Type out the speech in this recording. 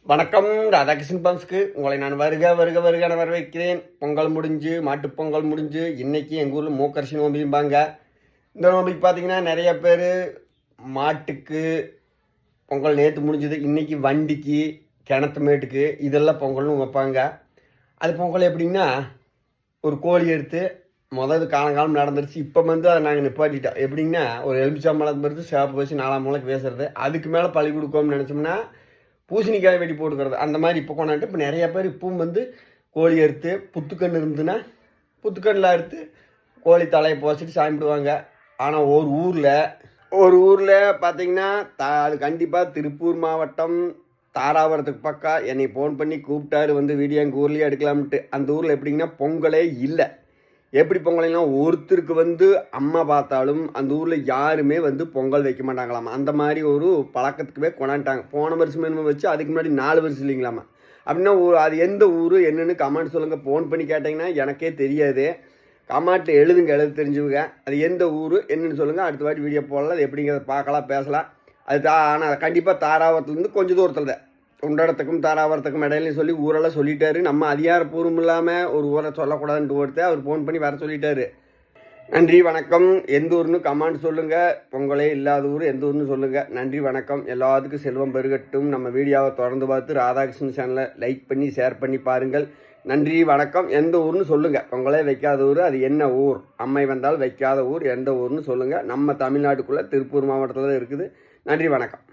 வணக்கம். ராதாகிருஷ்ணன் பம்ஸ்க்கு உங்களை நான் வருக வரவேற்கிறேன். பொங்கல் முடிஞ்சு, மாட்டுப்பொங்கல் முடிஞ்சு, இன்னைக்கு எங்கள் ஊரில் மூக்கரிசி நோம்பிம்பாங்க. இந்த நோம்பிக்கு பார்த்தீங்கன்னா நிறைய பேர் மாட்டுக்கு பொங்கல் நேற்று முடிஞ்சது, இன்னைக்கு வண்டிக்கு, கிணத்து மேட்டுக்கு இதெல்லாம் பொங்கல்னு வைப்பாங்க. அது பொங்கல் எப்படின்னா, ஒரு கோழி எடுத்து முதல்ல காலங்காலம் நடந்துருச்சு. இப்போ அதை நாங்கள் நிப்பாட்டிட்டோம். எப்படின்னா, ஒரு எலுமிச்சம்பழம் பருத்து சேப்பு வச்சு 4 மூளைக்கு பேசுறது, அதுக்கு மேலே பழி கொடுக்கோம்னு நினச்சோம்னா பூசணிக்காய் வெடி போட்டுக்கிறது. அந்த மாதிரி இப்போ கொண்டாட்டு இப்போ நிறைய பேர் இப்பவும் கோழி அறுத்து புத்துக்கண் இருந்துன்னா புத்துக்கண்ணில் அறுத்து கோழி தலையை போசிட்டு சாப்பிடுவாங்க. ஆனால் ஒரு ஊரில் பார்த்தீங்கன்னா அது கண்டிப்பாக திருப்பூர் மாவட்டம் தாராபுரத்துக்கு பக்கம் என்னை ஃபோன் பண்ணி கூப்பிட்டாரு, வீடியோ எங்கள் ஊர்லேயே எடுக்கலாம்ட்டு. அந்த ஊரில் எப்படிங்கன்னா பொங்கலே இல்லை. எப்படி பொங்கலாம் ஒருத்தருக்கு அம்மா பார்த்தாலும் அந்த ஊரில் யாருமே பொங்கல் வைக்க மாட்டாங்களாம். அந்த மாதிரி ஒரு பழக்கத்துக்குவே கொண்டாண்டாங்க. போன வருஷம் என்னமோ வச்சு அதுக்கு முன்னாடி 4 வருஷம் இல்லைங்களாமா. அப்படின்னா அது எந்த ஊர் என்னென்னு கமெண்ட் சொல்லுங்கள். ஃபோன் பண்ணி கேட்டிங்கன்னா எனக்கே தெரியாது. கமெண்ட்டில் எழுது தெரிஞ்சுங்க. அது எந்த ஊர் என்னென்னு சொல்லுங்கள். அடுத்த வாட்டி வீடியோ போடலாம். அது எப்படிங்கிறத பார்க்கலாம், பேசலாம். அது ஆனால் கண்டிப்பாக தாராபுரத்துலேருந்து கொஞ்சம் தூரத்தில் தான். குண்டடத்துக்கும் தாராபுரத்துக்கும் இடையிலையும் சொல்லி ஊரெல்லாம் சொல்லிட்டாரு. நம்ம அதிகாரப்பூர்வம் இல்லாமல் ஒரு ஊரை சொல்லக்கூடாதுன்ட்டு ஒருத்தர் அவர் ஃபோன் பண்ணி வர சொல்லிட்டாரு. நன்றி வணக்கம். எந்த ஊர்னு கமெண்ட் சொல்லுங்கள். பொங்கலே இல்லாத ஊர் எந்த ஊர்னு சொல்லுங்கள். நன்றி வணக்கம். எல்லாத்துக்கும் செல்வம் பெருகட்டும். நம்ம வீடியோவை தொடர்ந்து பார்த்து ராதாகிருஷ்ணன் சேனலை லைக் பண்ணி ஷேர் பண்ணி பாருங்கள். நன்றி வணக்கம். எந்த ஊர்னு சொல்லுங்கள். பொங்கலே வைக்காத ஊர் அது என்ன ஊர்? அம்மை வந்தால் வைக்காத ஊர் எந்த ஊர்னு சொல்லுங்கள். நம்ம தமிழ்நாட்டுக்குள்ளே திருப்பூர் மாவட்டத்தில் இருக்குது. நன்றி வணக்கம்.